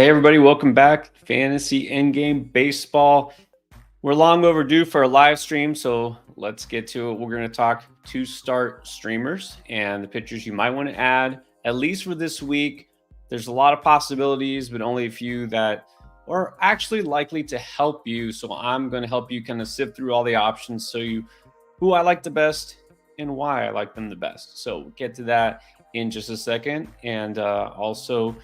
Hey, everybody, welcome back. Fantasy Endgame Baseball. We're long overdue for a live stream, so let's get to it. We're going to talk to start streamers and the pitchers you might want to add, at least for this week. There's a lot of possibilities, but only a few that are actually likely to help you. So I'm going to help you kind of sift through all the options so you who I like the best and why I like them the best. So we'll get to that in just a second. And also,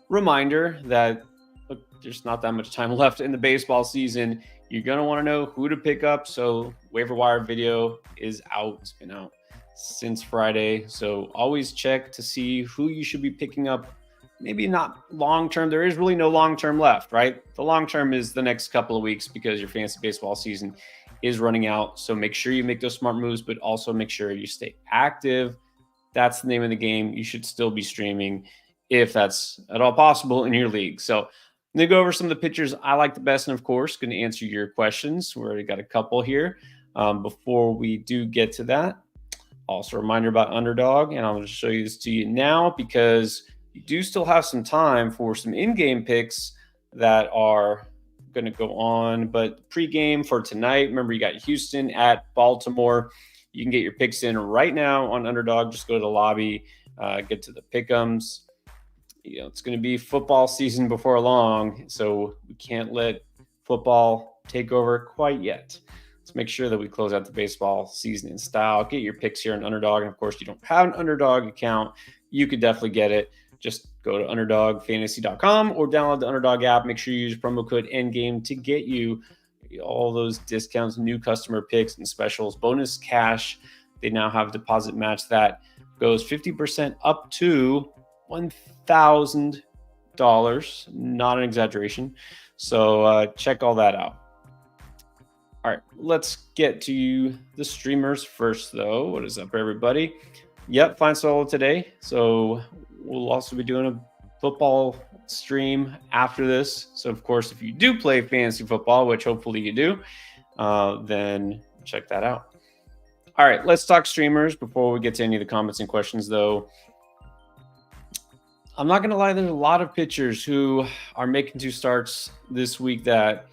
reminder that look, there's not that much time left in the baseball season. You're going to want to know who to pick up. So waiver wire video is out. It's been out since Friday. So always check to see who you should be picking up. Maybe not long-term. There is really no long-term left, right? The long-term is the next couple of weeks because your fantasy baseball season is running out. So make sure you make those smart moves, but also make sure you stay active. That's the name of the game. You should still be streaming if that's at all possible in your league. So I'm going to go over some of the pitchers I like the best, and of course, going to answer your questions. We already got a couple here. Before we do get to that, also a reminder about Underdog, and I'm going to show you this to you now because you do still have some time for some in-game picks that are going to go on. But pre-game for tonight, remember you got Houston at Baltimore. You can get your picks in right now on Underdog. Just go to the lobby, get to the pick'ems. It's going to be football season before long, so we can't let football take over quite yet. Let's make sure that we close out the baseball season in style. Get your picks here on Underdog. And of course, you don't have an Underdog account, you could definitely get it. Just go to underdogfantasy.com or download the Underdog app. Make sure you use promo code ENDGAME to get you all those discounts, new customer picks and specials, bonus cash. They now have deposit match that goes 50% up to $1,000. Not an exaggeration. So check all that out. All right, let's get to the streamers first, though. What is up, everybody? Yep, flying solo today. So we'll also be doing a football stream after this. So, of course, if you do play fantasy football, which hopefully you do, then check that out. All right, let's talk streamers before we get to any of the comments and questions, though. I'm not going to lie, there's a lot of pitchers who are making 2 starts this week that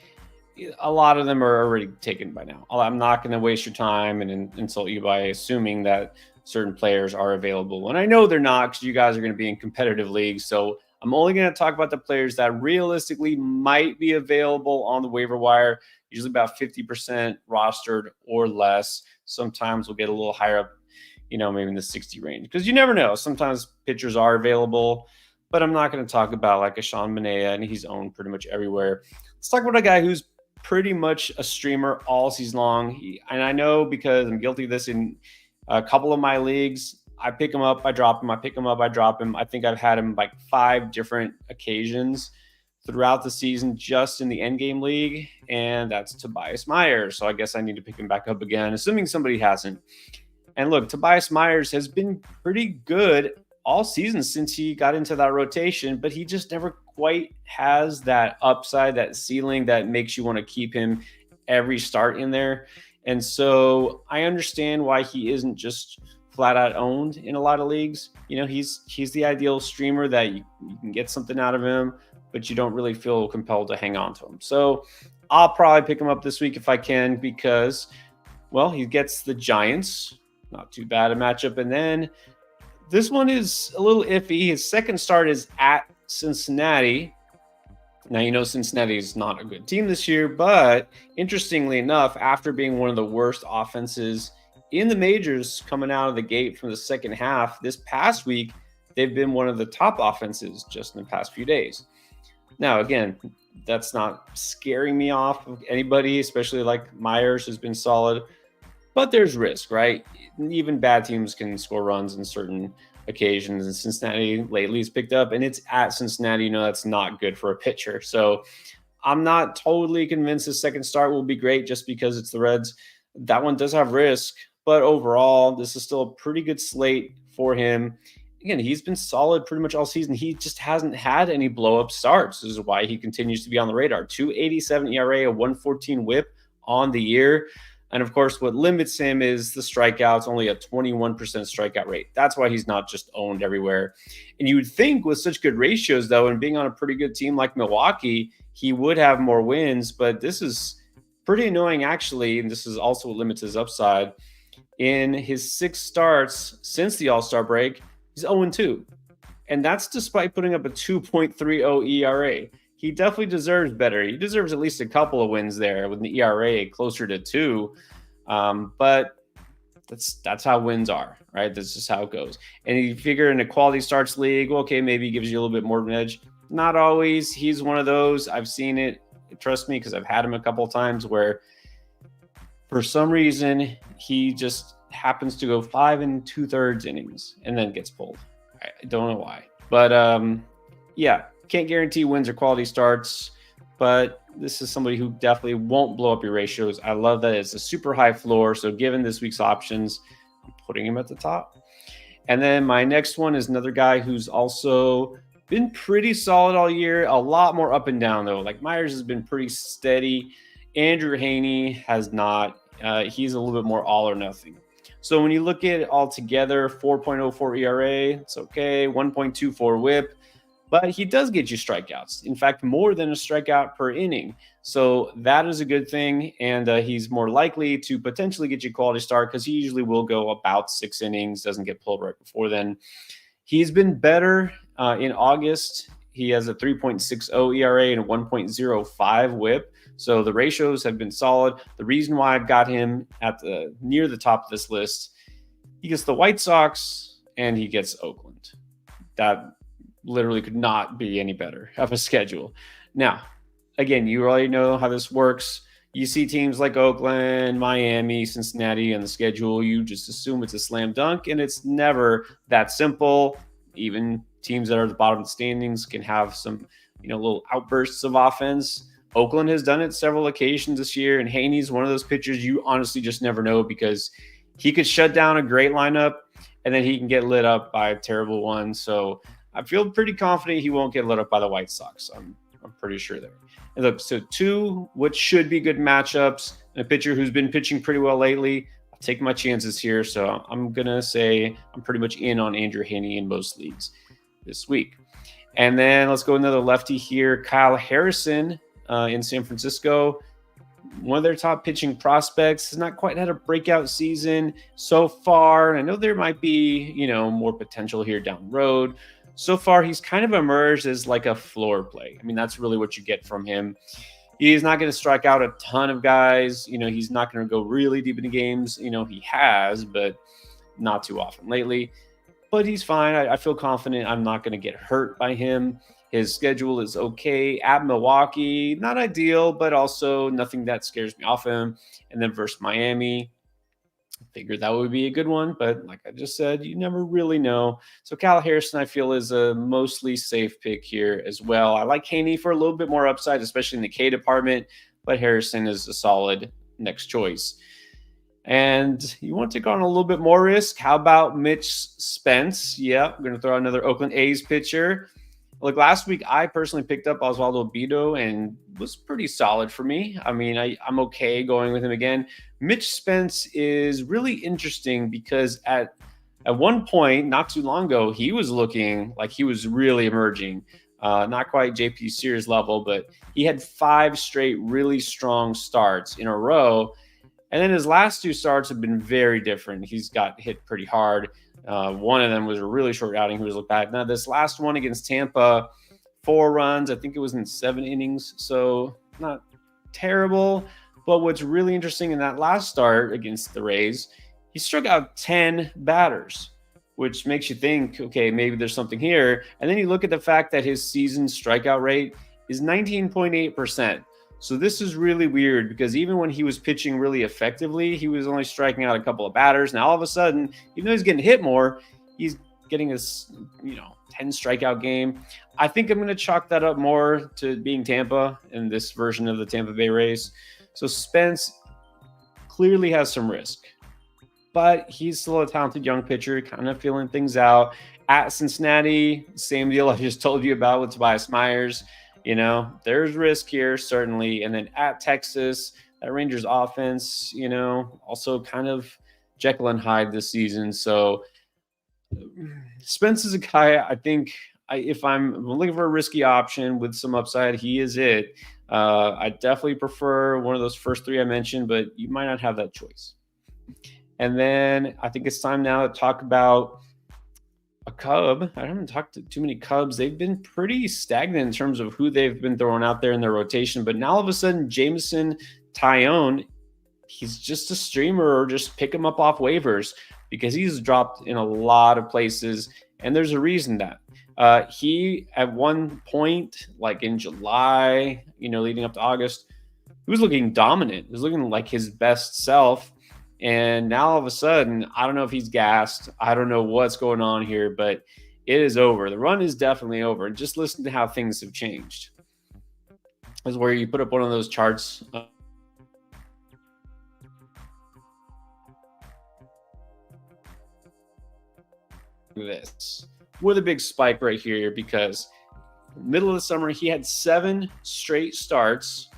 a lot of them are already taken by now. I'm not going to waste your time and insult you by assuming that certain players are available. And I know they're not because you guys are going to be in competitive leagues. So I'm only going to talk about the players that realistically might be available on the waiver wire, usually about 50% rostered or less. Sometimes we'll get a little higher up, maybe in the 60 range, because you never know. Sometimes pitchers are available, but I'm not going to talk about like a Sean Manaea, and he's owned pretty much everywhere. Let's talk about a guy who's pretty much a streamer all season long. And I know because I'm guilty of this in a couple of my leagues. I pick him up, I drop him. I pick him up, I drop him. I think I've had him like 5 different occasions throughout the season just in the Endgame League, and that's Tobias Myers. So I guess I need to pick him back up again, assuming somebody hasn't. And look, Tobias Myers has been pretty good all season since he got into that rotation, but he just never quite has that upside, that ceiling that makes you want to keep him every start in there. And so I understand why he isn't just flat out owned in a lot of leagues. He's the ideal streamer that you can get something out of him, but you don't really feel compelled to hang on to him. So I'll probably pick him up this week if I can because, well, he gets the Giants. Not too bad a matchup. And then this one is a little iffy. His second start is at Cincinnati. Now, Cincinnati is not a good team this year, but interestingly enough, after being one of the worst offenses in the majors coming out of the gate from the second half, this past week, they've been one of the top offenses just in the past few days. Now, again, that's not scaring me off of anybody, especially like Myers has been solid. But there's risk, right? Even bad teams can score runs in certain occasions, and Cincinnati lately has picked up, and it's at Cincinnati. That's not good for a pitcher. So I'm not totally convinced the second start will be great just because it's the Reds. That one does have risk, but overall, this is still a pretty good slate for him. Again, he's been solid pretty much all season. He just hasn't had any blow-up starts. This is why he continues to be on the radar. 2.87 ERA, a 1.14 WHIP on the year. And of course, what limits him is the strikeouts, only a 21% strikeout rate. That's why he's not just owned everywhere. And you would think with such good ratios, though, and being on a pretty good team like Milwaukee, he would have more wins. But this is pretty annoying, actually. And this is also what limits his upside. In his 6 starts since the All-Star break, he's 0-2. And that's despite putting up a 2.30 ERA. He definitely deserves better. He deserves at least a couple of wins there with the ERA closer to 2. But that's how wins are, right? That's just how it goes. And you figure in a quality starts league, okay, maybe he gives you a little bit more of an edge. Not always. He's one of those. I've seen it. Trust me, because I've had him a couple of times where for some reason he just happens to go 5 2/3 innings and then gets pulled. I don't know why. But yeah, can't guarantee wins or quality starts. But this is somebody who definitely won't blow up your ratios. I love that it's a super high floor. So given this week's options, I'm putting him at the top. And then my next one is another guy who's also been pretty solid all year. A lot more up and down, though. Like Myers has been pretty steady. Andrew Haney has not. He's a little bit more all or nothing. So when you look at it all together, 4.04 ERA, it's okay. 1.24 whip. But he does get you strikeouts. In fact, more than a strikeout per inning. So that is a good thing. And he's more likely to potentially get you a quality start because he usually will go about 6 innings, doesn't get pulled right before then. He's been better in August. He has a 3.60 ERA and a 1.05 whip. So the ratios have been solid. The reason why I've got him at near the top of this list, he gets the White Sox and he gets Oakland. That literally could not be any better of a schedule. Now, again, you already know how this works. You see teams like Oakland, Miami, Cincinnati on the schedule. You just assume it's a slam dunk, and it's never that simple. Even teams that are at the bottom of the standings can have some, little outbursts of offense. Oakland has done it several occasions this year, and Haney's one of those pitchers you honestly just never know because he could shut down a great lineup, and then he can get lit up by a terrible one. So I feel pretty confident he won't get lit up by the White Sox. I'm pretty sure there. And look, so 2, what should be good matchups, and a pitcher who's been pitching pretty well lately. I'll take my chances here. So I'm going to say I'm pretty much in on Andrew Haney in most leagues this week. And then let's go another lefty here, Kyle Harrison in San Francisco. One of their top pitching prospects has not quite had a breakout season so far. I know there might be, more potential here down the road. So far, he's kind of emerged as like a floor play. I mean, that's really what you get from him. He's not going to strike out a ton of guys. He's not going to go really deep into games. He has, but not too often lately. But he's fine. I feel confident I'm not going to get hurt by him. His schedule is okay at Milwaukee. Not ideal, but also nothing that scares me off him. And then versus Miami. Figured that would be a good one, but like I just said, you never really know. So Kyle Harrison, I feel, is a mostly safe pick here as well. I like Haney for a little bit more upside, especially in the K department, but Harrison is a solid next choice. And you want to take on a little bit more risk? How about Mitch Spence? Yeah, I'm going to throw out another Oakland A's pitcher. Like last week, I personally picked up Oswaldo Bido and was pretty solid for me. I mean, I'm okay going with him again. Mitch Spence is really interesting because at one point, not too long ago, he was looking like he was really emerging. Not quite JP Sears level, but he had 5 straight really strong starts in a row. And then his last 2 starts have been very different. He's got hit pretty hard. One of them was a really short outing. He was looked back. Now, this last one against Tampa, 4 runs. I think it was in 7 innings. So not terrible. But what's really interesting in that last start against the Rays, he struck out 10 batters, which makes you think, okay, maybe there's something here. And then you look at the fact that his season strikeout rate is 19.8%. So this is really weird because even when he was pitching really effectively, he was only striking out a couple of batters. Now all of a sudden, even though he's getting hit more, he's getting this, 10 strikeout game. I think I'm going to chalk that up more to being Tampa in this version of the Tampa Bay Rays. So Spence clearly has some risk, but he's still a talented young pitcher, kind of feeling things out. At Cincinnati, same deal I just told you about with Tobias Myers. There's risk here, certainly. And then at Texas, that Rangers offense, also kind of Jekyll and Hyde this season. So Spence is a guy I think if I'm looking for a risky option with some upside, he is it. I definitely prefer one of those first three I mentioned, but you might not have that choice. And then I think it's time now to talk about a Cub. I haven't talked to too many Cubs. They've been pretty stagnant in terms of who they've been throwing out there in their rotation. But now all of a sudden, Jameson Taillon, he's just a streamer, or just pick him up off waivers because he's dropped in a lot of places. And there's a reason that. He, at one point, like in July, leading up to August, he was looking dominant. He was looking like his best self. And now all of a sudden, I don't know if he's gassed. I don't know what's going on here, but it is over. The run is definitely over. And just listen to how things have changed. This is where you put up one of those charts. This with a big spike right here, because middle of the summer, he had 7 straight starts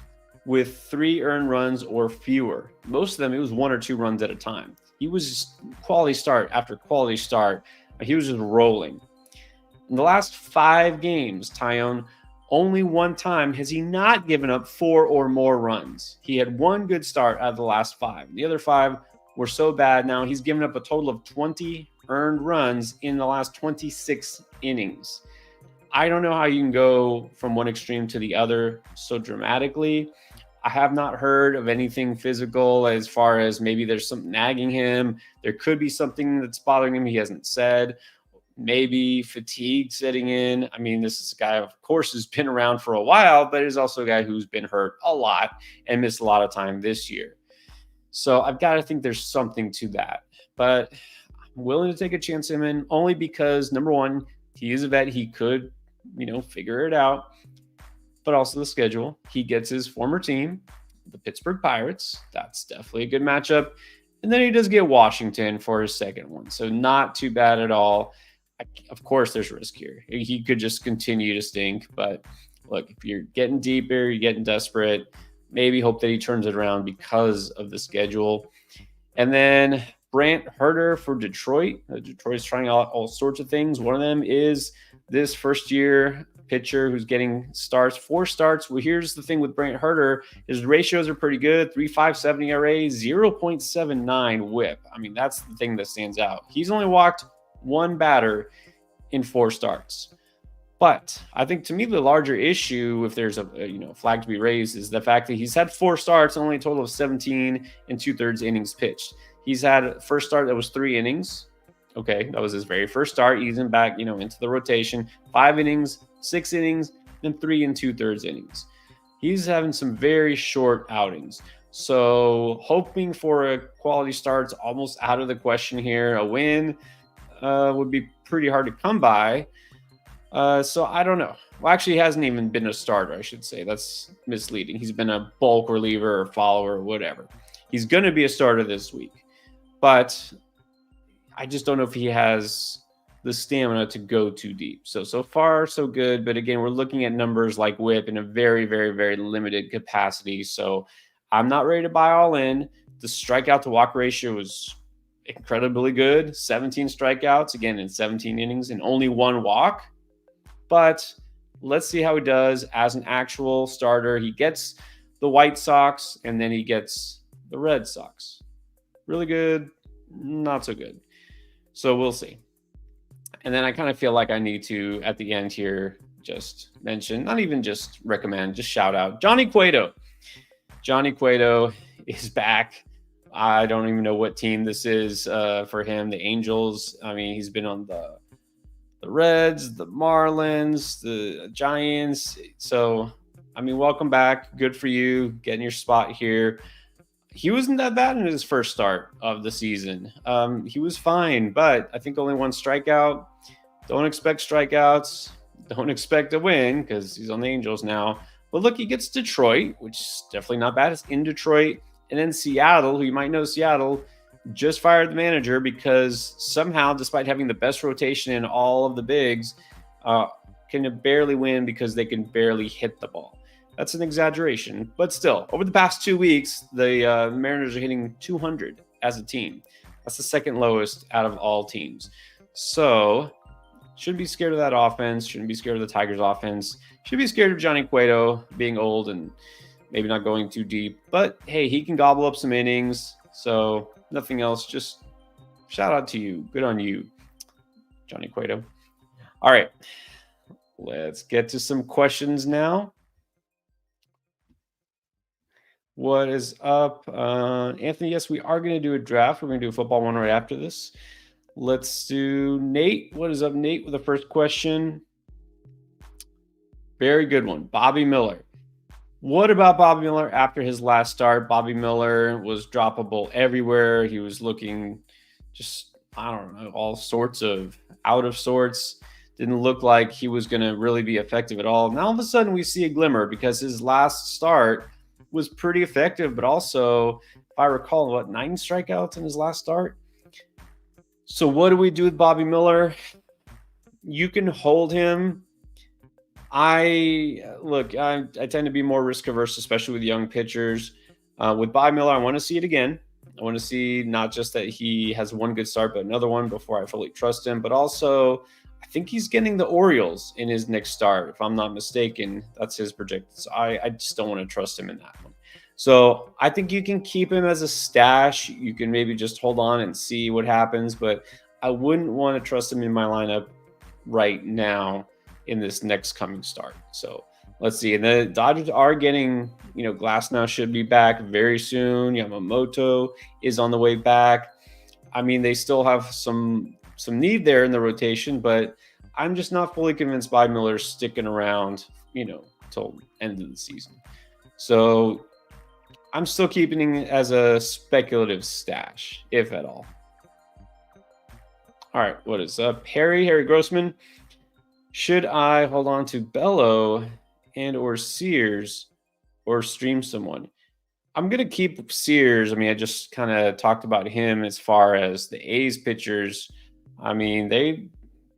with 3 earned runs or fewer. Most of them, it was 1 or 2 runs at a time. He was quality start after quality start. He was just rolling. In the last 5 games, Taillon, only one time has he not given up 4 or more runs. He had 1 good start out of the last 5. The other 5 were so bad now he's given up a total of 20 earned runs in the last 26 innings. I don't know how you can go from one extreme to the other so dramatically. I have not heard of anything physical as far as maybe there's something nagging him. There could be something that's bothering him he hasn't said. Maybe fatigue setting in. I mean, this is a guy, of course, who's been around for a while, but is also a guy who's been hurt a lot and missed a lot of time this year. So I've got to think there's something to that. But I'm willing to take a chance on him only because, number one, he is a vet. He could, figure it out. But also the schedule. He gets his former team, the Pittsburgh Pirates. That's definitely a good matchup. And then he does get Washington for his second one. So not too bad at all. Of course, there's risk here. He could just continue to stink. But look, if you're getting deeper, you're getting desperate, maybe hope that he turns it around because of the schedule. And then Brant Herter for Detroit. Detroit's trying out all sorts of things. One of them is this first-year pitcher who's getting starts, 4 starts. Well, here's the thing with Brant Herter. His ratios are pretty good. 3.57 ERA, 0.79 whip. I mean, that's the thing that stands out. He's only walked 1 batter in 4 starts. But I think, to me, the larger issue, if there's a flag to be raised, is the fact that he's had 4 starts, only a total of 17 and 2/3 innings pitched. He's had a first start that was 3 innings. Okay, that was his very first start, easing back, into the rotation. 5 innings, 6 innings, then 3 and 2/3 innings. He's having some very short outings. So hoping for a quality start's almost out of the question here. A win would be pretty hard to come by. So I don't know. Well, actually, he hasn't even been a starter, I should say. That's misleading. He's been a bulk reliever or follower or whatever. He's going to be a starter this week. But I just don't know if he has the stamina to go too deep. So far, so good. But again, we're looking at numbers like whip in a very, very, very limited capacity. So I'm not ready to buy all in. The strikeout to walk ratio was incredibly good. 17 strikeouts, again, in 17 innings and only 1 walk. But let's see how he does as an actual starter. He gets the White Sox and then he gets the Red Sox. Really good, not so good. So we'll see. And then I kind of feel like I need to, at the end here, just mention, not even just recommend, just shout out Johnny Cueto. Johnny Cueto is back. I don't even know what team this is for him. The Angels. I mean, he's been on the Reds, the Marlins, the Giants. So, I mean, welcome back. Good for you. Getting your spot here. He wasn't that bad in his first start of the season. He was fine, but I think only 1 strikeout. Don't expect strikeouts. Don't expect a win because he's on the Angels now. But look, he gets Detroit, which is definitely not bad. It's in Detroit. And then Seattle, who you might know Seattle, just fired the manager because somehow, despite having the best rotation in all of the bigs, can barely win because they can barely hit the ball. That's an exaggeration, but still, over the past 2 weeks, the Mariners are hitting 200 as a team. That's the second lowest out of all teams. So, shouldn't be scared of that offense. Shouldn't be scared of the Tigers' offense. Should be scared of Johnny Cueto being old and maybe not going too deep. But hey, he can gobble up some innings. So, nothing else. Just shout out to you. Good on you, Johnny Cueto. All right. Let's get to some questions now. What is up? Anthony, yes, we are going to do a draft. We're going to do a football one right after this. Let's do Nate. What is up, Nate, with the first question? Very good one. Bobby Miller. What about Bobby Miller after his last start? Bobby Miller was droppable everywhere. He was looking just, I don't know, all sorts of out of sorts. Didn't look like he was going to really be effective at all. Now, all of a sudden, we see a glimmer because his last start was pretty effective, but also, if I recall, 9 strikeouts in his last start? So what do we do with Bobby Miller? You can hold him. I tend to be more risk averse, especially with young pitchers. With Bobby Miller, I want to see it again. I want to see not just that he has one good start, but another one before I fully trust him. But also, I think he's getting the Orioles in his next start, if I'm not mistaken. That's his projected. So I just don't want to trust him in that one. So I think you can keep him as a stash. You can maybe just hold on and see what happens, but I wouldn't want to trust him in my lineup right now in this next coming start. So let's see. And the Dodgers are getting, Glass now should be back very soon. Yamamoto is on the way back. I mean, they still have some need there in the rotation, but I'm just not fully convinced Bobby Miller's sticking around, till end of the season. So I'm still keeping it as a speculative stash, if at all. All right, what is up? Harry Grossman. Should I hold on to Bello and or Sears or stream someone? I'm going to keep Sears. I mean, I just kind of talked about him as far as the A's pitchers. I mean,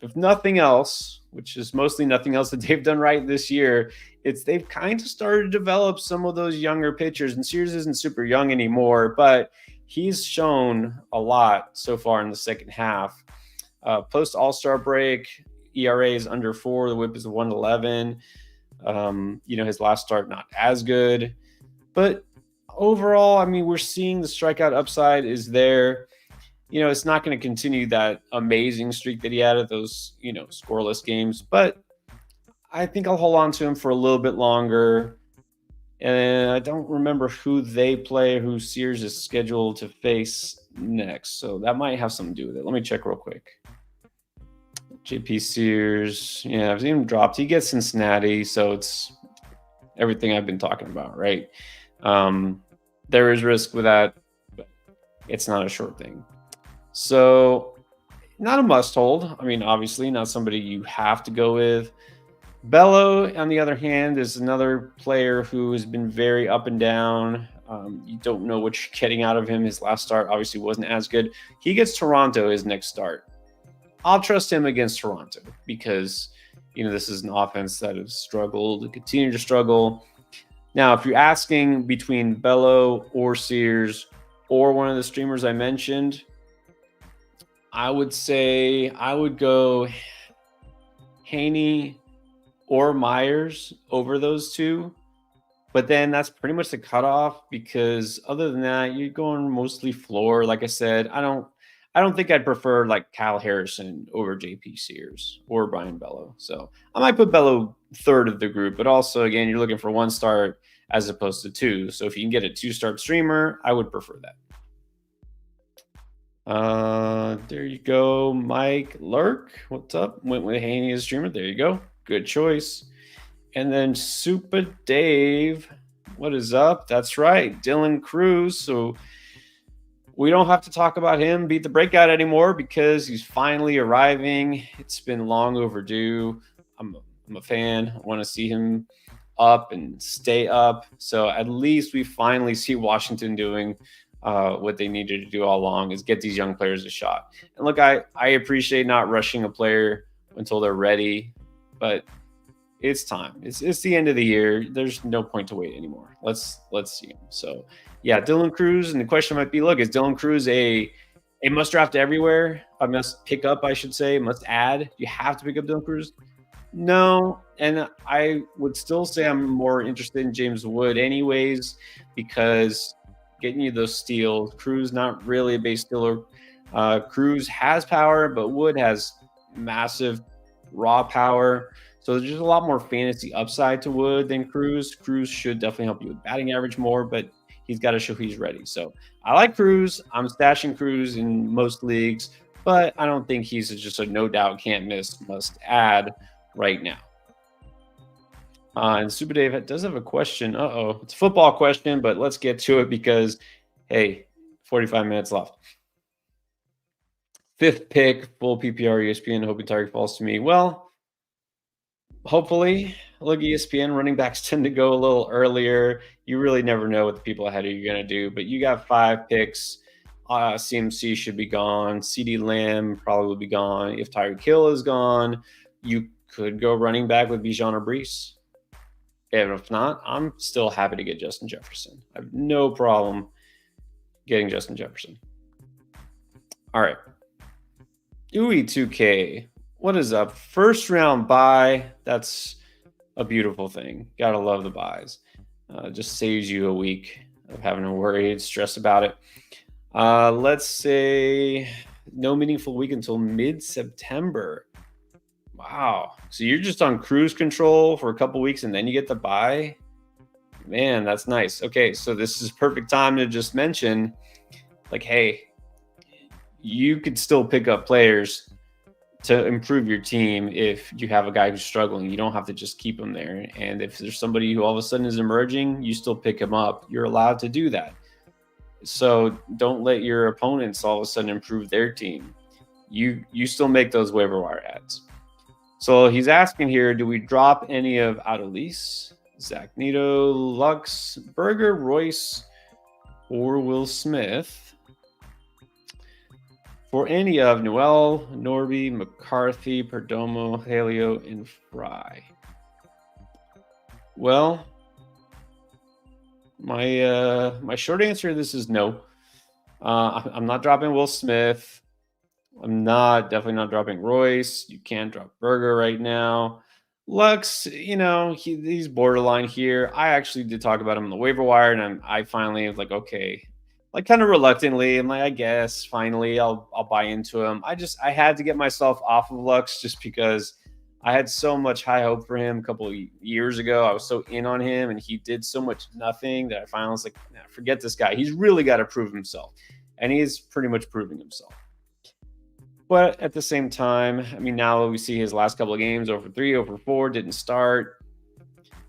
if nothing else, which is mostly nothing else that they've done right this year, they've kind of started to develop some of those younger pitchers. And Sears isn't super young anymore, but he's shown a lot so far in the second half. Post All-Star break, ERA is under 4. The WHIP is 1.11. His last start not as good, but overall, I mean, we're seeing the strikeout upside is there. It's not going to continue that amazing streak that he had at those, scoreless games, but I think I'll hold on to him for a little bit longer. And I don't remember who they play, who Sears is scheduled to face next. So that might have something to do with it. Let me check real quick. JP Sears. Yeah, I've seen him dropped. He gets Cincinnati, so it's everything I've been talking about, right? There is risk with that, but it's not a short thing. So not a must hold. I mean, obviously not somebody you have to go with. Bello, on the other hand, is another player who has been very up and down. You don't know what you're getting out of him. His last start obviously wasn't as good. He gets Toronto his next start. I'll trust him against Toronto because, this is an offense that has struggled, continue to struggle. Now, if you're asking between Bello or Sears or one of the streamers I mentioned, I would say I would go Haney or Myers over those two. But then that's pretty much the cutoff because other than that, you're going mostly floor. Like I said, I don't think I'd prefer like Kyle Harrison over JP Sears or Brian Bello. So I might put Bello third of the group, but also again, you're looking for one start as opposed to 2. So if you can get a 2-start streamer, I would prefer that. There you go. Mike Lurk. What's up? Went with Haney as a streamer. There you go. Good choice. And then Super Dave. What is up? That's right. Dylan Cruz. So we don't have to talk about him beat the breakout anymore because he's finally arriving. It's been long overdue. I'm a fan. I want to see him up and stay up. So at least we finally see Washington doing what they needed to do all along is get these young players a shot. And look, I appreciate not rushing a player until they're ready, but It's time. It's the end of the year. There's no point to wait anymore. Let's see him. So yeah, Dylan Cruz. And the question might be, look, is Dylan Cruz a must draft everywhere? A must pick up, I should say, must add. You have to pick up Dylan Cruz. No, and I would still say I'm more interested in James Wood, anyways, because getting you those steals. Cruz not really a base stealer. Cruz has power, but Wood has massive raw power. So there's just a lot more fantasy upside to Wood than Cruz. Cruz should definitely help you with batting average more, but he's got to show he's ready. So I like Cruz. I'm stashing Cruz in most leagues, but I don't think he's just a no doubt can't miss must add right now. And Super Dave does have a question. It's a football question, but let's get to it because, hey, 45 minutes left. 5th pick, full PPR ESPN, hoping target falls to me. Well, hopefully, look, ESPN running backs tend to go a little earlier. You really never know what the people ahead of you are going to do, but you got 5 picks. CMC should be gone. CeeDee Lamb probably will be gone. If Tyreek Hill is gone, you could go running back with Bijan or Brees. And if not, I'm still happy to get Justin Jefferson. I have no problem getting Justin Jefferson. All right. Ooey 2K. What is up? First round buy. That's a beautiful thing. Gotta love the buys. Just saves you a week of having to worry and stress about it. Let's say no meaningful week until mid-September. Wow. So you're just on cruise control for a couple weeks and then you get the buy? Man, that's nice. Okay, so this is perfect time to just mention, like, hey, you could still pick up players to improve your team if you have a guy who's struggling. You don't have to just keep him there. And if there's somebody who all of a sudden is emerging, you still pick him up. You're allowed to do that. So don't let your opponents all of a sudden improve their team. You still make those waiver wire ads. So he's asking here, do we drop any of Adolis, Zach Nito, Lux, Berger, Royce, or Will Smith for any of Noel, Norby, McCarthy, Perdomo, Halio, and Fry? Well, my short answer to this is no. I'm not dropping Will Smith. I'm definitely not dropping Royce. You can't drop Berger right now. Lux, he's borderline here. I actually did talk about him on the waiver wire, and I finally was like, okay, like kind of reluctantly. I'm like, I guess finally I'll buy into him. I had to get myself off of Lux just because I had so much high hope for him a couple of years ago. I was so in on him, and he did so much nothing that I finally was like, nah, forget this guy. He's really got to prove himself, and he's pretty much proving himself. But at the same time, I mean, now we see his last couple of games, 0-3, 0-4, didn't start.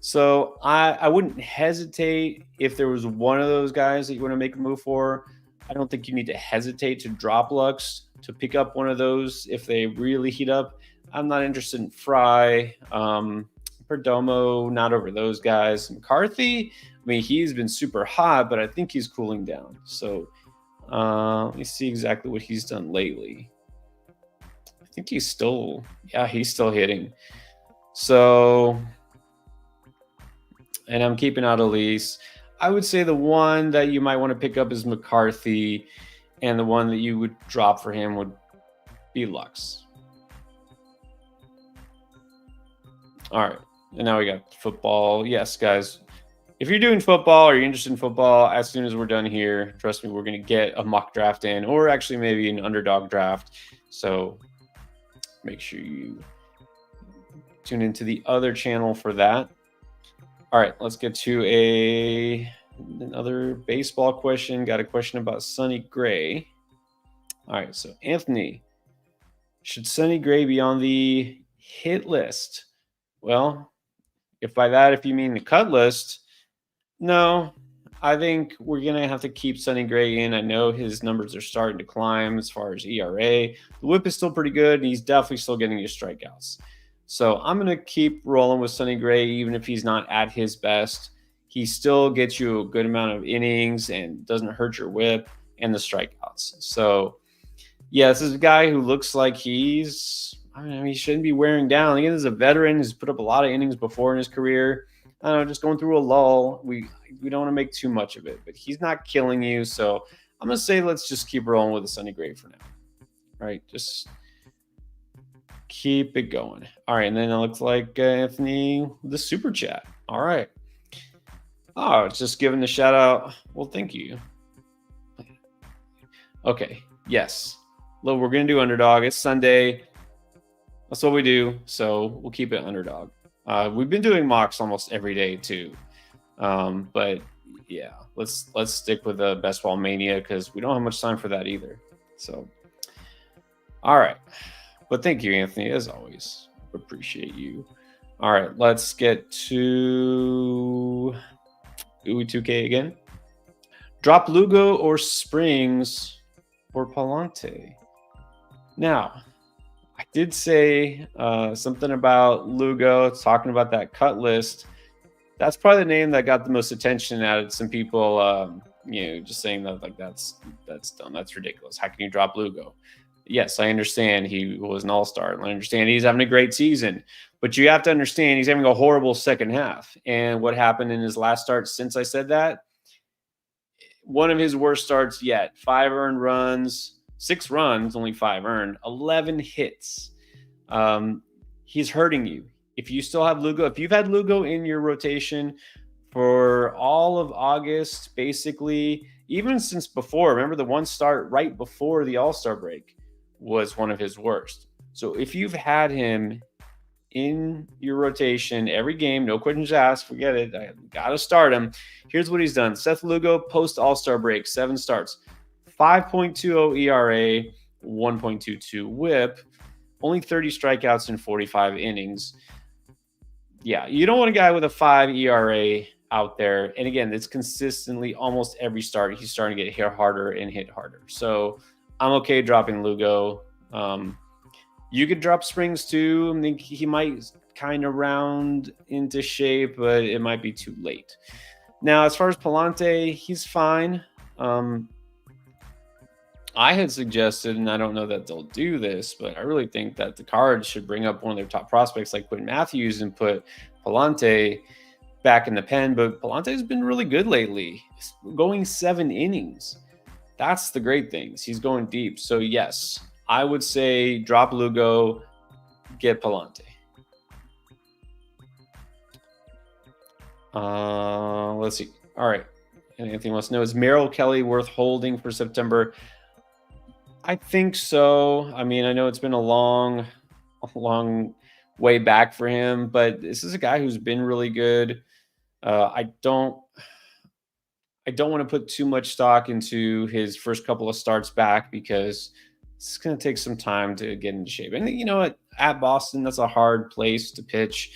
So I wouldn't hesitate if there was one of those guys that you want to make a move for. I don't think you need to hesitate to drop Lux to pick up one of those if they really heat up. I'm not interested in Fry, Perdomo, not over those guys. McCarthy, I mean, he's been super hot, but I think he's cooling down. So let me see exactly what he's done lately. I think he's still hitting. So, and I'm keeping out Elise. I would say the one that you might want to pick up is McCarthy, and the one that you would drop for him would be Lux. All right, and now we got football. Yes, guys, if you're doing football or you're interested in football, as soon as we're done here, trust me, we're going to get a mock draft in, or actually maybe an underdog draft. So make sure you tune into the other channel for that. All right, let's get to another baseball question. Got a question about Sonny Gray. All right, so Anthony, should Sonny Gray be on the hit list? Well, if you mean the cut list, no. I think we're going to have to keep Sonny Gray in. I know his numbers are starting to climb as far as ERA. The whip is still pretty good, and he's definitely still getting his strikeouts. So I'm going to keep rolling with Sonny Gray, even if he's not at his best. He still gets you a good amount of innings and doesn't hurt your whip and the strikeouts. So, yeah, this is a guy who looks like he's I mean, he shouldn't be wearing down. Again, he's a veteran. He's put up a lot of innings before in his career. I don't know, just going through a lull. We don't want to make too much of it, but he's not killing you. So I'm gonna say let's just keep rolling with the Sonny Gray for now. Right, just keep it going. All right, and then it looks like Anthony the super chat. All right. Oh, it's just giving the shout out. Well, thank you. Okay. Yes. Look, we're gonna do underdog. It's Sunday. That's what we do. So we'll keep it underdog. We've been doing mocks almost every day too. But yeah, let's stick with the best ball mania because we don't have much time for that either. So all right. But thank you, Anthony, as always. Appreciate you. All right, let's get to Ooey 2K again. Drop Lugo or Springs or Palante. Now, I did say something about Lugo, talking about that cut list. That's probably the name that got the most attention out of some people, just saying that like that's dumb. That's ridiculous. How can you drop Lugo? Yes, I understand he was an all-star. I understand he's having a great season. But you have to understand he's having a horrible second half. And what happened in his last start since I said that? One of his worst starts yet. 5 earned runs, 6 runs, only 5 earned, 11 hits. He's hurting you. If you still have Lugo, if you've had Lugo in your rotation for all of August, basically, even since before, remember the one start right before the All-Star break was one of his worst. So if you've had him in your rotation every game, no questions asked, forget it, I got to start him. Here's what he's done. Seth Lugo, post All-Star break, 7 starts, 5.20 ERA, 1.22 whip, only 30 strikeouts in 45 innings. Yeah, you don't want a guy with a 5 ERA out there. And again, it's consistently almost every start. He's starting to get hit harder and hit harder. So I'm okay dropping Lugo. You could drop Springs too. I think he might kind of round into shape, but it might be too late. Now, as far as Palante, he's fine. I had suggested, and I don't know that they'll do this, but I really think that the Cards should bring up one of their top prospects like Quinn Matthews and put Palante back in the pen. But Palante's been really good lately, going 7 innings. That's the great things. He's going deep. So yes, I would say drop Lugo, get Palante. Let's see. All right. Anything wants to know, is Merrill Kelly worth holding for September? I think so. I mean, I know it's been a long way back for him, but this is a guy who's been really good. I don't want to put too much stock into his first couple of starts back because it's going to take some time to get into shape. And you know what? At Boston, that's a hard place to pitch.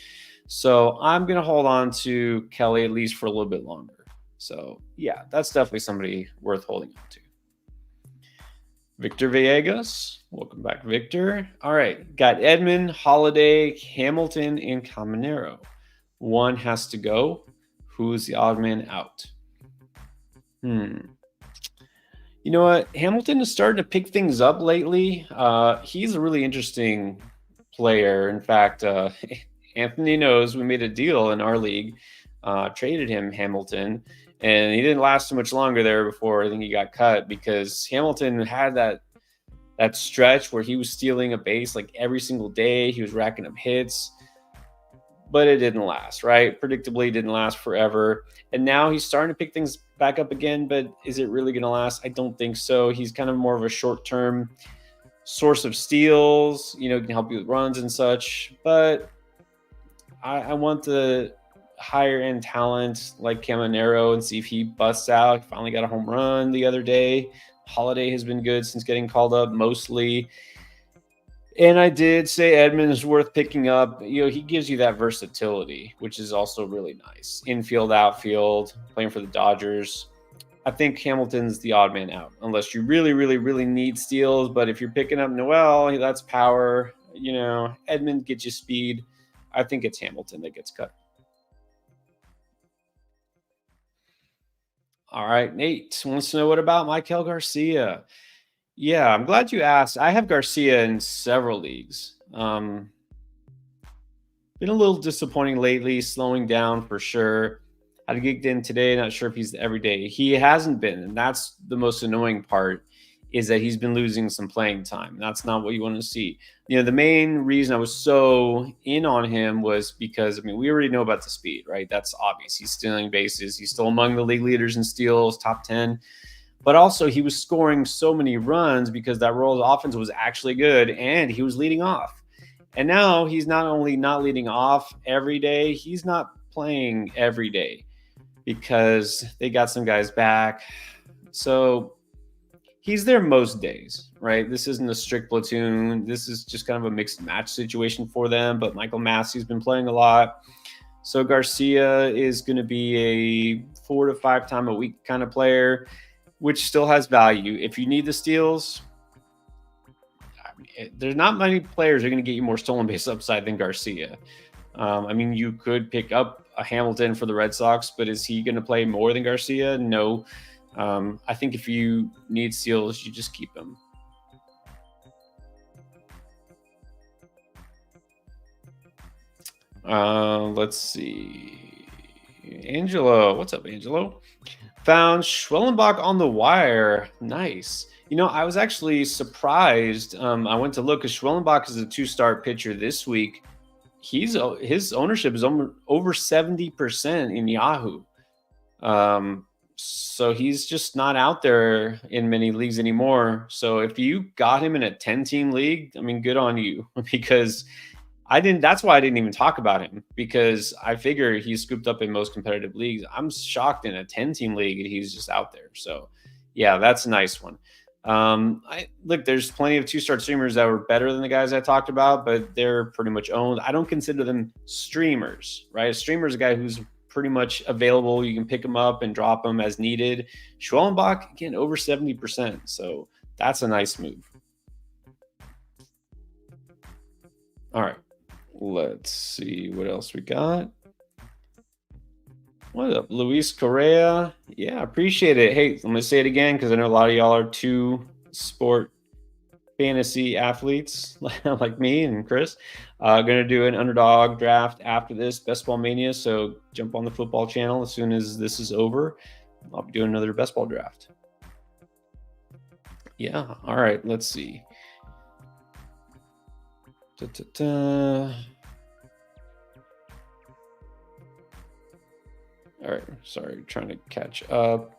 So I'm going to hold on to Kelly at least for a little bit longer. So yeah, that's definitely somebody worth holding on to. Victor Villegas. Welcome back, Victor. All right. Got Edman, Holiday, Hamilton, and Caminero. One has to go. Who's the odd man out? You know what? Hamilton is starting to pick things up lately. He's a really interesting player. In fact, Anthony knows we made a deal in our league, traded him, Hamilton, and he didn't last too much longer there before I think he got cut because Hamilton had that stretch where he was stealing a base like every single day. He was racking up hits, but it didn't last, right? Predictably, it didn't last forever. And now he's starting to pick things back up again, but is it really going to last? I don't think so. He's kind of more of a short-term source of steals, can help you with runs and such. But I want the higher end talent like Caminero and see if he busts out. He finally got a home run the other day. Holiday has been good since getting called up mostly. And I did say Edman is worth picking up. He gives you that versatility, which is also really nice. Infield, outfield, playing for the Dodgers. I think Hamilton's the odd man out, unless you really, really, really need steals. But if you're picking up Noel, that's power. Edman gets you speed. I think it's Hamilton that gets cut. All right, Nate wants to know, what about Maikel Garcia? Yeah, I'm glad you asked. I have Garcia in several leagues. Been a little disappointing lately, slowing down for sure. Had a gig in today, not sure if he's every day. He hasn't been, and that's the most annoying part, is that he's been losing some playing time. That's not what you want to see. The main reason I was so in on him was because, I mean, we already know about the speed, right? That's obvious. He's stealing bases. He's still among the league leaders in steals, top 10. But also, he was scoring so many runs because that Royals offense was actually good, and he was leading off. And now he's not only not leading off every day, he's not playing every day because they got some guys back. So he's there most days, right? This isn't a strict platoon. This is just kind of a mixed match situation for them. But Michael Massey's been playing a lot. So Garcia is going to be a 4 to 5 time a week kind of player, which still has value. If you need the steals, there's not many players who are going to get you more stolen base upside than Garcia. I mean, you could pick up a Hamilton for the Red Sox, but is he going to play more than Garcia? No. I think if you need steals, you just keep him. Let's see. Angelo. What's up, Angelo? Found Schwellenbach on the wire. Nice. I was actually surprised. I went to look because Schwellenbach is a 2-start pitcher this week. His ownership is over 70% in Yahoo. So he's just not out there in many leagues anymore. So if you got him in a 10-team league, I mean, good on you, because that's why I didn't even talk about him, because I figure he's scooped up in most competitive leagues. I'm shocked in a 10-team league and he's just out there. So yeah, that's a nice one. Look, there's plenty of 2-start streamers that were better than the guys I talked about, but they're pretty much owned. I don't consider them streamers, right? A streamer is a guy who's pretty much available. You can pick them up and drop them as needed. Schwellenbach, again, over 70%. So that's a nice move. All right. Let's see what else we got. What up, Luis Correa? Yeah, appreciate it. Hey, I'm going to say it again because I know a lot of y'all are 2-sport fantasy athletes like me and Chris. Going to do an underdog draft after this, Best Ball Mania. So jump on the football channel as soon as this is over. I'll be doing another best ball draft. Yeah. All right. Let's see. All right. Sorry. Trying to catch up.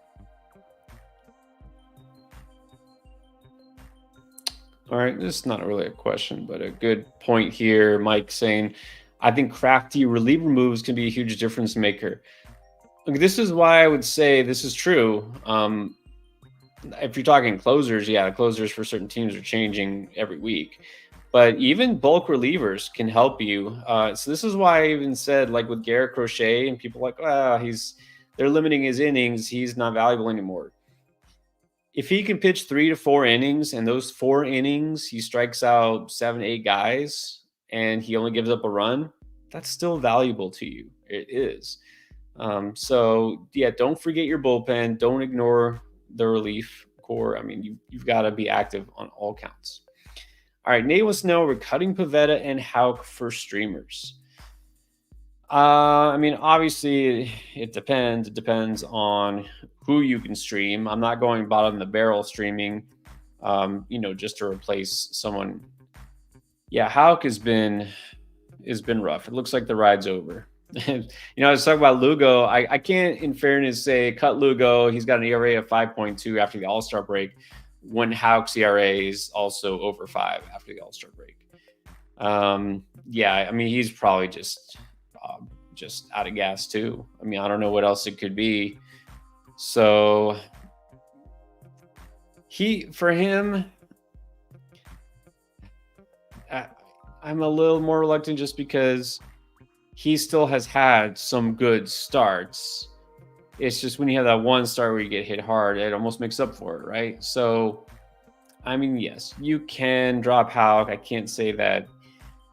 All right. This is not really a question, but a good point here. Mike saying, I think crafty reliever moves can be a huge difference maker. Look, this is why I would say this is true. If you're talking closers, yeah, the closers for certain teams are changing every week. But even bulk relievers can help you. So this is why I even said, like with Garrett Crochet, and people like, they're limiting his innings. He's not valuable anymore. If he can pitch 3 to 4 innings, and those 4 innings he strikes out 7, 8 guys, and he only gives up a run, that's still valuable to you. It is. So yeah, don't forget your bullpen. Don't ignore the relief core. I mean, you've got to be active on all counts. All right, Nate wants to know, we're cutting Pivetta and Houck for streamers. I mean, obviously, it depends. It depends on who you can stream. I'm not going bottom of the barrel streaming, just to replace someone. Yeah, Houck has been rough. It looks like the ride's over. I was talking about Lugo. I can't, in fairness, say cut Lugo. He's got an ERA of 5.2 after the All-Star break, when Houck's ERA is also over 5 after the All-Star break. Yeah, I mean, he's probably just out of gas too. I mean, I don't know what else it could be. So for him, I'm a little more reluctant just because he still has had some good starts. It's just when you have that one start where you get hit hard, it almost makes up for it, right? So, I mean, yes, you can drop Houck. I can't say that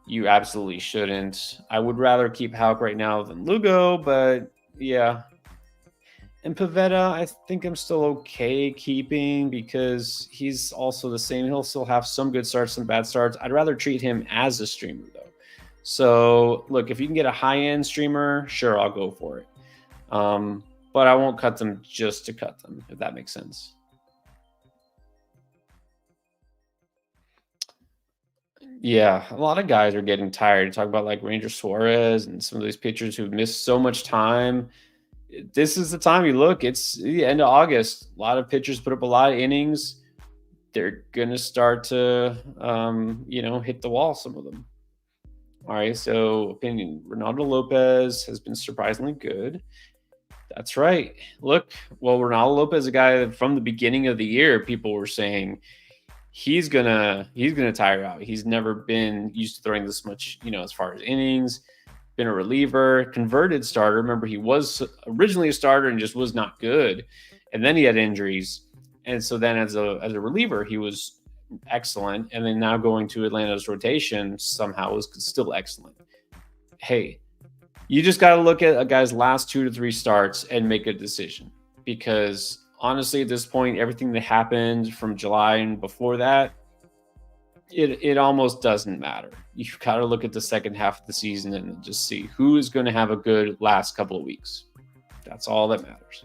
you absolutely shouldn't. I would rather keep Houck right now than Lugo, but yeah. And Pavetta, I think I'm still okay keeping because he's also the same. He'll still have some good starts, some bad starts. I'd rather treat him as a streamer, though. So, look, if you can get a high-end streamer, sure, I'll go for it. But I won't cut them just to cut them, if that makes sense. Yeah, a lot of guys are getting tired. Talk about like Ranger Suarez and some of these pitchers who've missed so much time. This is the time you look. It's the end of August. A lot of pitchers put up a lot of innings. They're gonna start to, hit the wall. Some of them. All right. So, opinion: Ronaldo Lopez has been surprisingly good. That's right. Look, well, Ronaldo Lopez, a guy that from the beginning of the year, people were saying he's gonna tire out. He's never been used to throwing this much, as far as innings. Been a reliever, converted starter. Remember, he was originally a starter and just was not good, and then he had injuries, and so then as a reliever, he was excellent, and then now going to Atlanta's rotation somehow was still excellent. Hey, you just got to look at a guy's last 2 to 3 starts and make a decision, because honestly, at this point, everything that happened from July and before that, it almost doesn't matter. You've got to look at the second half of the season and just see who is going to have a good last couple of weeks. That's all that matters.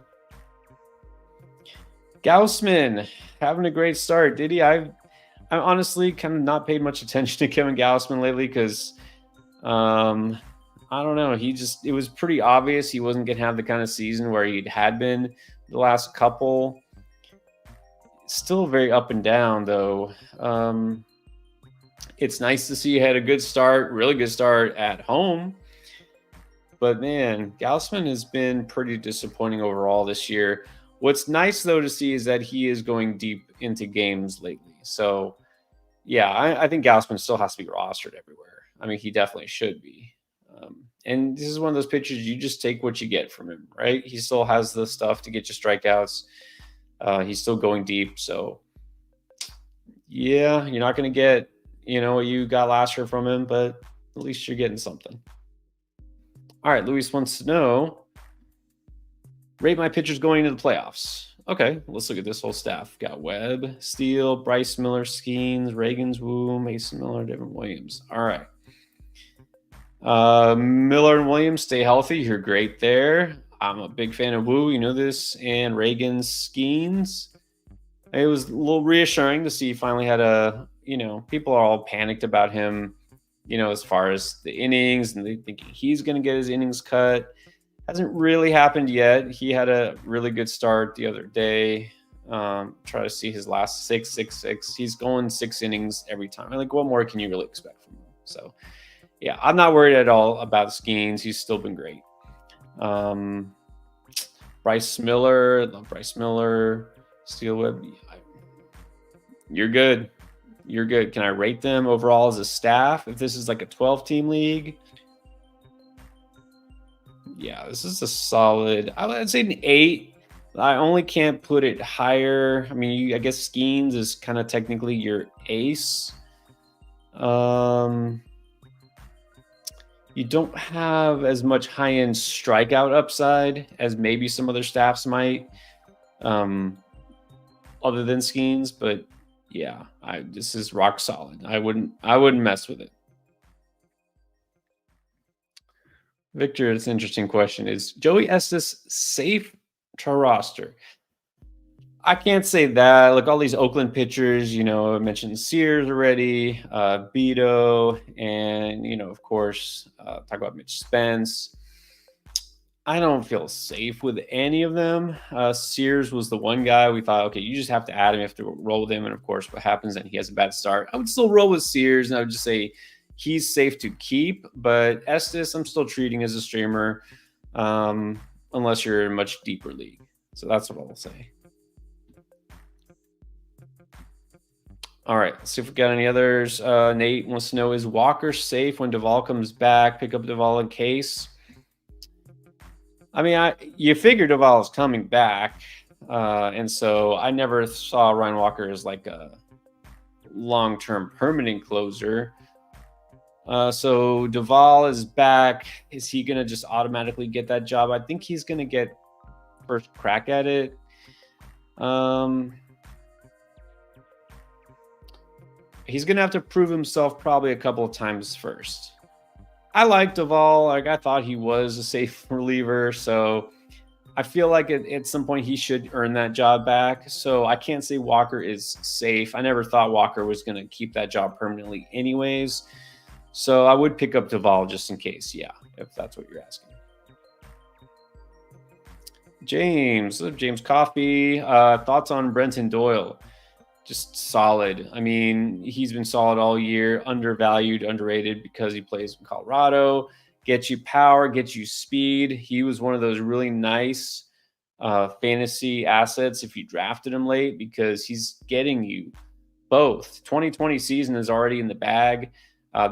Gaussman having a great start. Did he? I honestly kind of not paid much attention to Kevin Gaussman lately because I don't know. It was pretty obvious he wasn't going to have the kind of season where he had been the last couple. Still very up and down, though. It's nice to see he had a good start, really good start at home. But man, Gaussman has been pretty disappointing overall this year. What's nice, though, to see is that he is going deep into games lately. So, yeah, I think Gaussman still has to be rostered everywhere. I mean, he definitely should be. And this is one of those pitchers you just take what you get from him, right? He still has the stuff to get you strikeouts. He's still going deep. So, yeah, you're not going to get, what you got last year from him, but at least you're getting something. All right, Luis wants to know, rate my pitchers going into the playoffs. Okay, let's look at this whole staff. Got Webb, Steele, Bryce Miller, Skeens, Reagan's Woo, Mason Miller, Devin Williams. All right. Miller and Williams, stay healthy. You're great there. I'm a big fan of Woo, you know this, and Reagan's Skeens. It was a little reassuring to see he finally had people are all panicked about him, as far as the innings, and they thinking he's going to get his innings cut. Hasn't really happened yet. He had a really good start the other day. Try to see his last 6. He's going 6 innings every time. Like, what more can you really expect from him? So, yeah, I'm not worried at all about Skeens. He's still been great. Bryce Miller, love Bryce Miller. Steele Webb, you're good. You're good. Can I rate them overall as a staff? If this is like a 12-team league, yeah, this is a solid. I'd say an 8. I only can't put it higher. I mean, I guess Skeens is kind of technically your ace. You don't have as much high-end strikeout upside as maybe some other staffs might, other than Skeens. But yeah, this is rock solid. I wouldn't mess with it. Victor, it's an interesting question. Is Joey Estes safe to roster? I can't say that. Like all these Oakland pitchers, I mentioned Sears already, Beto, and, of course, talk about Mitch Spence. I don't feel safe with any of them. Sears was the one guy we thought, okay, you just have to add him, you have to roll with him. And, of course, what happens then he has a bad start. I would still roll with Sears, and I would just say he's safe to keep. But Estes, I'm still treating as a streamer unless you're in a much deeper league. So that's what I'll say. All right, let's see if we got any others. Nate wants to know, is Walker safe when Duvall comes back? Pick up Duvall in case. I mean, you figure Duvall is coming back, and so I never saw Ryan Walker as like a long-term permanent closer. So Duvall is back. Is he going to just automatically get that job? I think he's going to get first crack at it. He's going to have to prove himself probably a couple of times first. I like Duvall. Like, I thought he was a safe reliever, so I feel like at some point he should earn that job back. So I can't say Walker is safe. I never thought Walker was going to keep that job permanently anyways. So I would pick up Duvall just in case. Yeah, if that's what you're asking. James Coffee. Thoughts on Brenton Doyle? Just solid. I mean, he's been solid all year, undervalued, underrated because he plays in Colorado. Gets you power, gets you speed. He was one of those really nice fantasy assets if you drafted him late because he's getting you both. 2020 season is already in the bag.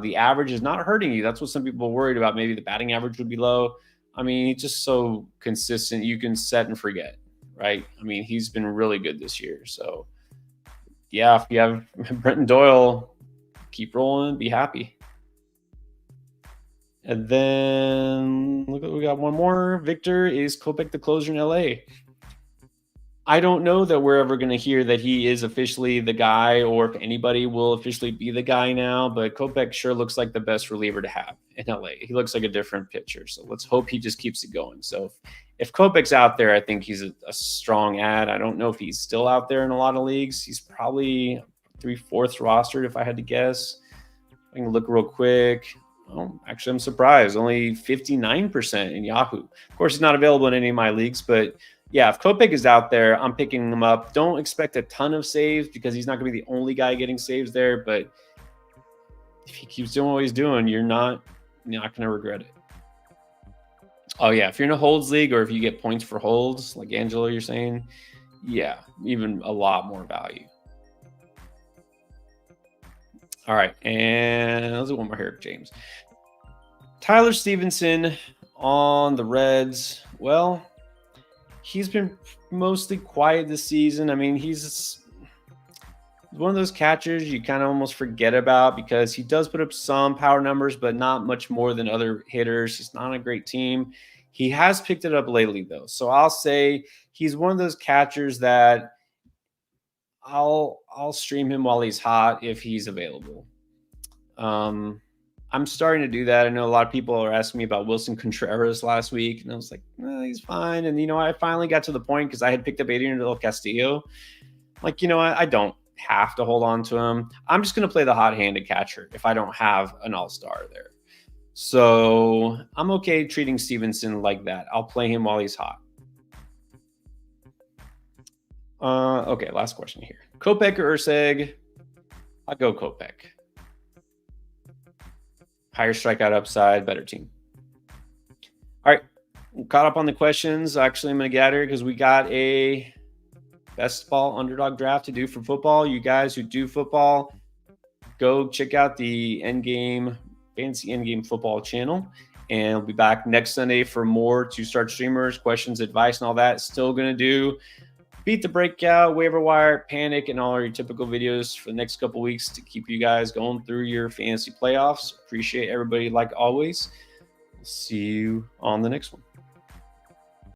The average is not hurting you. That's what some people are worried about. Maybe the batting average would be low. I mean, he's just so consistent. You can set and forget, right? I mean, he's been really good this year. So, yeah, if you have Brenton Doyle, keep rolling, be happy. And then look, we got one more. Victor, is Kopech the closer in LA? I don't know that we're ever going to hear that he is officially the guy or if anybody will officially be the guy now, but Kopech sure looks like the best reliever to have in LA. He looks like a different pitcher, so let's hope he just keeps it going. So if Kopech's out there, I think he's a strong ad. I don't know if he's still out there in a lot of leagues. He's probably 3/4 rostered if I had to guess. I can look real quick. Oh, actually, I'm surprised. Only 59% in Yahoo. Of course, he's not available in any of my leagues, but yeah, if Kopech is out there, I'm picking him up. Don't expect a ton of saves because he's not going to be the only guy getting saves there. But if he keeps doing what he's doing, you're not going to regret it. Oh, yeah. If you're in a holds league or if you get points for holds, like Angelo, you're saying, yeah, even a lot more value. All right. And let's do one more here, James. Tyler Stevenson on the Reds. Well, he's been mostly quiet this season. I mean, he's one of those catchers you kind of almost forget about because he does put up some power numbers, but not much more than other hitters. He's not a great team. He has picked it up lately, though. So I'll say he's one of those catchers that I'll stream him while he's hot if he's available. I'm starting to do that. I know a lot of people are asking me about Wilson Contreras last week, and I was like, he's fine. And, I finally got to the point because I had picked up Adrian Del Castillo. Like, I don't have to hold on to him. I'm just going to play the hot-handed catcher if I don't have an all-star there. So I'm okay treating Stevenson like that. I'll play him while he's hot. Okay, last question here. Kopech or Urseg? I'll go Kopech. Higher strikeout upside, better team. All right, caught up on the questions. Actually, I'm going to get out here because we got a best ball underdog draft to do for football. You guys who do football, go check out the Fantasy Endgame Football channel. And we'll be back next Sunday for more to start streamers, questions, advice, and all that. Still going to do Beat the Breakout, Waiver Wire, Panic, and all your typical videos for the next couple weeks to keep you guys going through your fantasy playoffs. Appreciate everybody like always. See you on the next one.